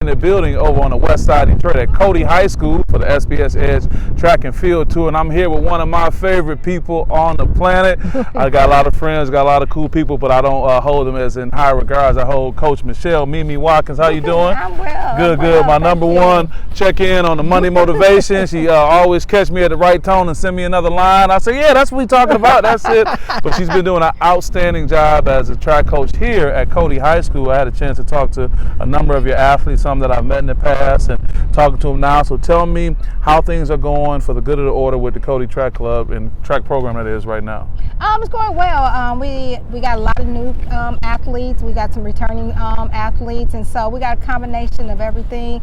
in the building over on the west side of Detroit at Cody High School for the SPS Track and Field Tour, and I'm here with one of my favorite people on the planet. I got a lot of friends, got a lot of cool people, but I don't hold them as in high regards. I hold Coach Michele, MiMi Watkins. How you doing? I'm well. Good, good. My number one check-in on the Monday motivation. She always catch me at the right tone and send me another line. I say, yeah, that's what we're talking about. That's it. But she's been doing an outstanding job as a track coach here at Cody High School. I had a chance to talk to a number of your athletes, some that I've met in the past, and talking to them now. So tell me how things are going for the good of the order with the Cody Track Club and track program that is right now. It's going well. We got a lot of new athletes. We got some returning athletes, and so we got a combination of everything.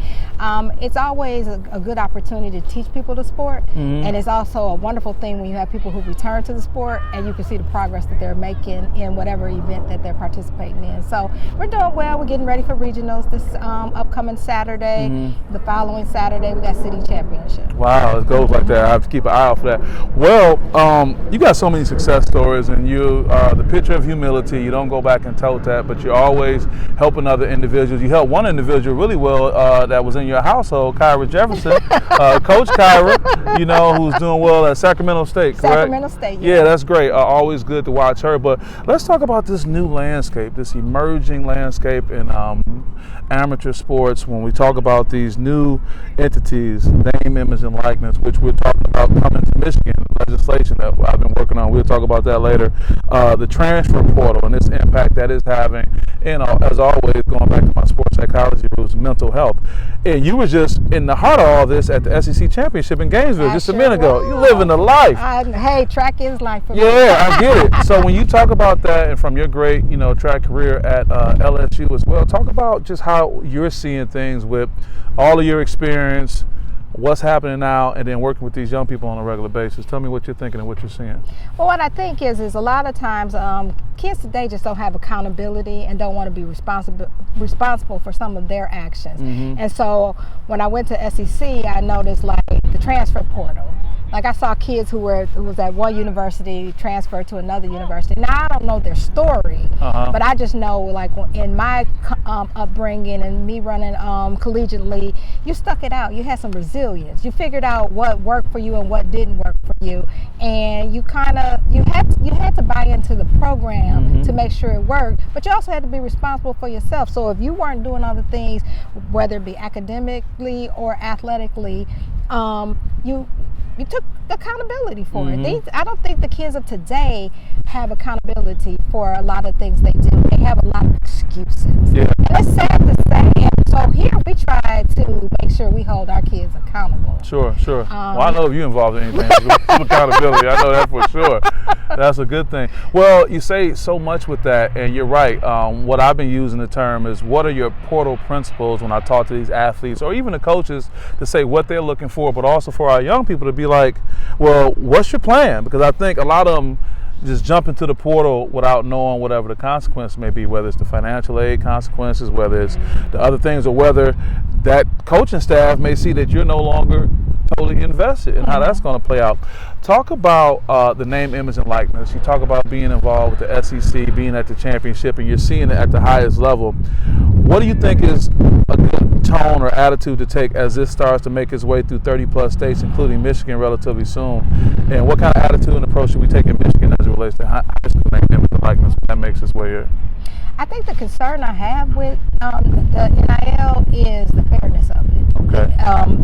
It's always a good opportunity to teach people the sport, and it's also a wonderful thing when you have people who return to the sport and you can see the progress that they're making in whatever event that they're participating in. So we're doing well. We're getting ready for regionals this upcoming Saturday. The following Saturday, we got city championship. Wow, it goes like that. I have to keep an eye out for that. Well, you got so many success stories, and you are the picture of humility. You don't go back and tout that, but you're always helping other individuals. You helped one individual really well that was in your household, Kyra Jefferson, Coach Kyra, you know, who's doing well at Sacramento State, correct? Sacramento State, yeah. Yeah, that's great. Always good to watch her. But let's talk about this new landscape, this emerging landscape in amateur sports. When we talk about these new entities, name, image, and likeness, which we're talking about coming to Michigan, legislation that I've been working on. We'll talk about that later. The transfer portal and its impact that is having, and as always, going back to my sports psychology roots, mental health. And you were just in the heart of all this at the SEC Championship in Gainesville just a minute ago. You living the life. Hey, track is life for me. Yeah, I get it. So when you talk about that, and from your great, track career at LSU as well, talk about just how you're seeing things with all of your experience, what's happening now, and then working with these young people on a regular basis. Tell me what you're thinking and what you're seeing. Well, what I think is a lot of times kids today just don't have accountability and don't want to be responsible for some of their actions. And so when I went to SEC, I noticed like the transfer portal. Like I saw kids who was at one university transferred to another university. Now I don't know their story, but I just know like in my upbringing and me running collegiately, you stuck it out. You had some resilience. You figured out what worked for you and what didn't work for you, and you had to buy into the program to make sure it worked. But you also had to be responsible for yourself. So if you weren't doing all the things, whether it be academically or athletically, you took accountability for it. I don't think the kids of today have accountability for a lot of things they do. They have a lot of excuses. Yeah. And it's sad to say. And so here we try to make sure we hold our kids accountable. Sure. Well, I know if you're involved in anything with accountability, I know that for sure. That's a good thing. Well, you say so much with that, and you're right. What I've been using the term is, what are your portal principles when I talk to these athletes or even the coaches to say what they're looking for, but also for our young people to be like, well, what's your plan? Because I think a lot of them just jump into the portal without knowing whatever the consequence may be, whether it's the financial aid consequences, whether it's the other things, or whether that coaching staff may see that you're no longer totally invested in how that's going to play out. Talk about the name, image, and likeness. You talk about being involved with the SEC, being at the championship, and you're seeing it at the highest level. What do you think is a good tone or attitude to take as this starts to make its way through 30-plus states, including Michigan relatively soon? And what kind of attitude and approach should we take in Michigan as it relates to high school name, image, and likeness when that makes its way here? I think the concern I have with the NIL is the fairness of it. Okay.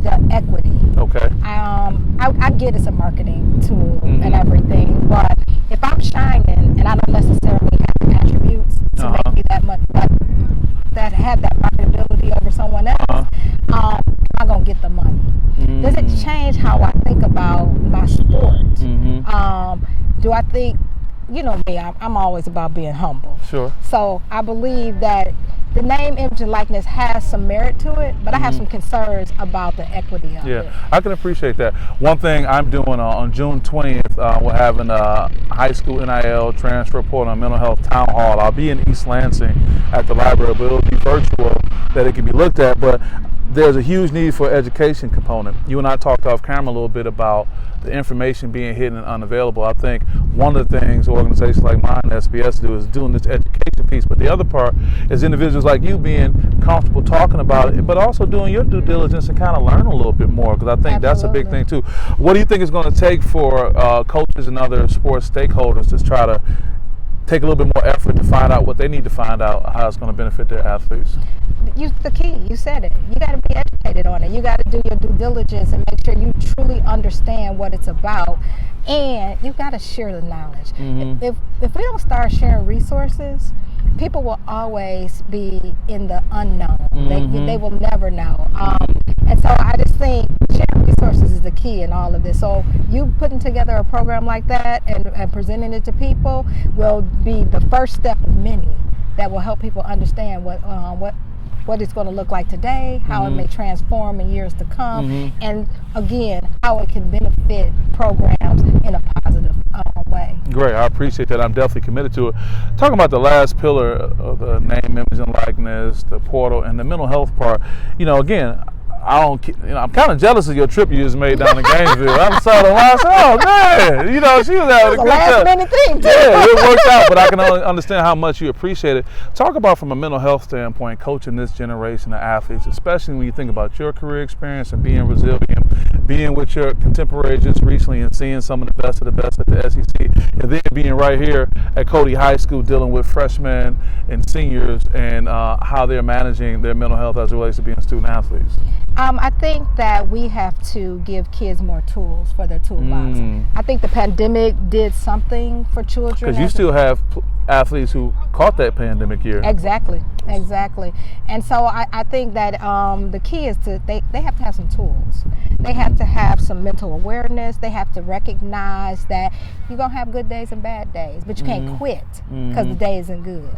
The equity. Okay. I get it's a marketing tool and everything, but if I'm shining and I don't necessarily have the attributes to make me that much, that have that marketability over someone else, am I gonna get the money? Does it change how I think about my sport? Do I think, you know me, I'm always about being humble. Sure. So I believe that the name, image, and likeness has some merit to it, but I have some concerns about the equity of it. Yeah, I can appreciate that. One thing I'm doing on June 20th, we're having a high school NIL transfer portal and mental health town hall. I'll be in East Lansing at the library, but it'll be virtual that it can be looked at. But there's a huge need for education component. You and I talked off camera a little bit about the information being hidden and unavailable. I think one of the things organizations like mine, SPS, do is doing this education piece, but the other part is individuals like you being comfortable talking about it, but also doing your due diligence and kind of learn a little bit more, because I think that's a big thing too. What do you think is going to take for coaches and other sports stakeholders to try to take a little bit more effort to find out what they need to find out, how it's going to benefit their athletes? The key, you said it. You got to be educated on it. You got to do your due diligence and make sure you truly understand what it's about, and you got to share the knowledge. If we don't start sharing resources, people will always be in the unknown. They will never know. And so I just think sharing resources is the key in all of this. So you putting together a program like that and presenting it to people will be the first step of many that will help people understand what it's going to look like today, how it may transform in years to come, and again, how it can benefit programs in a positive way. Great, I appreciate that. I'm definitely committed to it. Talking about the last pillar of the name, image, and likeness, the portal, and the mental health part, again, I'm kind of jealous of your trip you just made down to Gainesville. I'm so oh man, she was having a good last minute thing too. Yeah, it worked out, but I can only understand how much you appreciate it. Talk about from a mental health standpoint, coaching this generation of athletes, especially when you think about your career experience and being resilient, being with your contemporaries just recently and seeing some of the best at the SEC, and then being right here at Cody High School dealing with freshmen and seniors and how they're managing their mental health as it relates to being student athletes. I think that we have to give kids more tools for their toolbox. I think the pandemic did something for children. Because you still have athletes who caught that pandemic year. Exactly. And so I think that the key is they have to have some tools. They have to have some mental awareness. They have to recognize that you're going to have good days and bad days, but you can't quit because the day isn't good.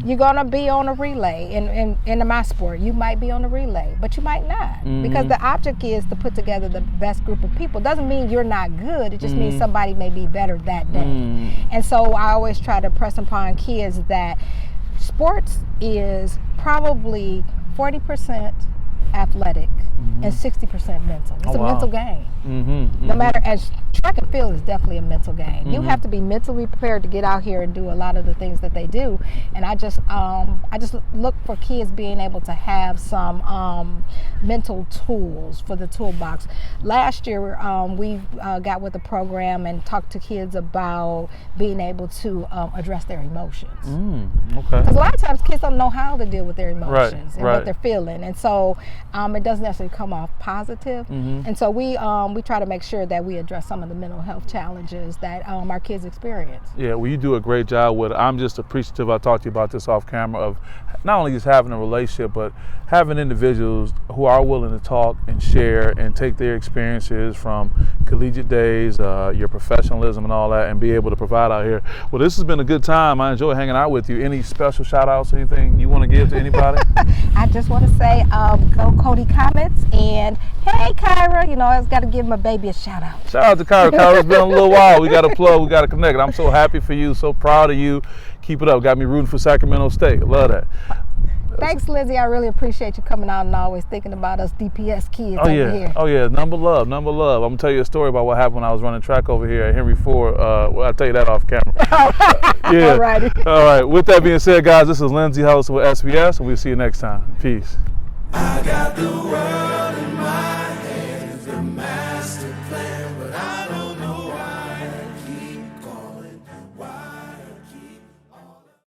You're going to be on a relay. In my sport, you might be on a relay, but you might not. Because the object is to put together the best group of people. Doesn't mean you're not good. It just means somebody may be better that day. And so I always try to press upon kids that sports is probably 40% athletic and 60% mental. It's a mental game. No matter, as track and field is definitely a mental game. You have to be mentally prepared to get out here and do a lot of the things that they do. And I just look for kids being able to have some mental tools for the toolbox. Last year, we got with the program and talked to kids about being able to address their emotions. Okay. Because a lot of times kids don't know how to deal with their emotions and right. what they're feeling, and so it doesn't necessarily come off positive. And so we try to make sure that we address some of the mental health challenges that our kids experience. Yeah, well, you do a great job with it. I'm just appreciative. I talked to you about this off camera of not only just having a relationship, but having individuals who are willing to talk and share and take their experiences from collegiate days, your professionalism and all that, and be able to provide out here. Well, this has been a good time. I enjoy hanging out with you. Any special shout outs, anything you want to give to anybody? I just want to say, go Cody Comets, and hey Kyra, I've got to give my baby a shout out. Shout out to Kyra. Kyra's been a little while. We got to plug, we got to connect. I'm so happy for you, so proud of you. Keep it up. Got me rooting for Sacramento State. Love that. Thanks, Lizzie. I really appreciate you coming out and always thinking about us DPS kids over here. Oh, yeah. Number love. I'm going to tell you a story about what happened when I was running track over here at Henry Ford. Well, I'll tell you that off camera. Yeah. Alrighty. All right. With that being said, guys, this is Lindsay House with SPS, and we'll see you next time. Peace. I got the world.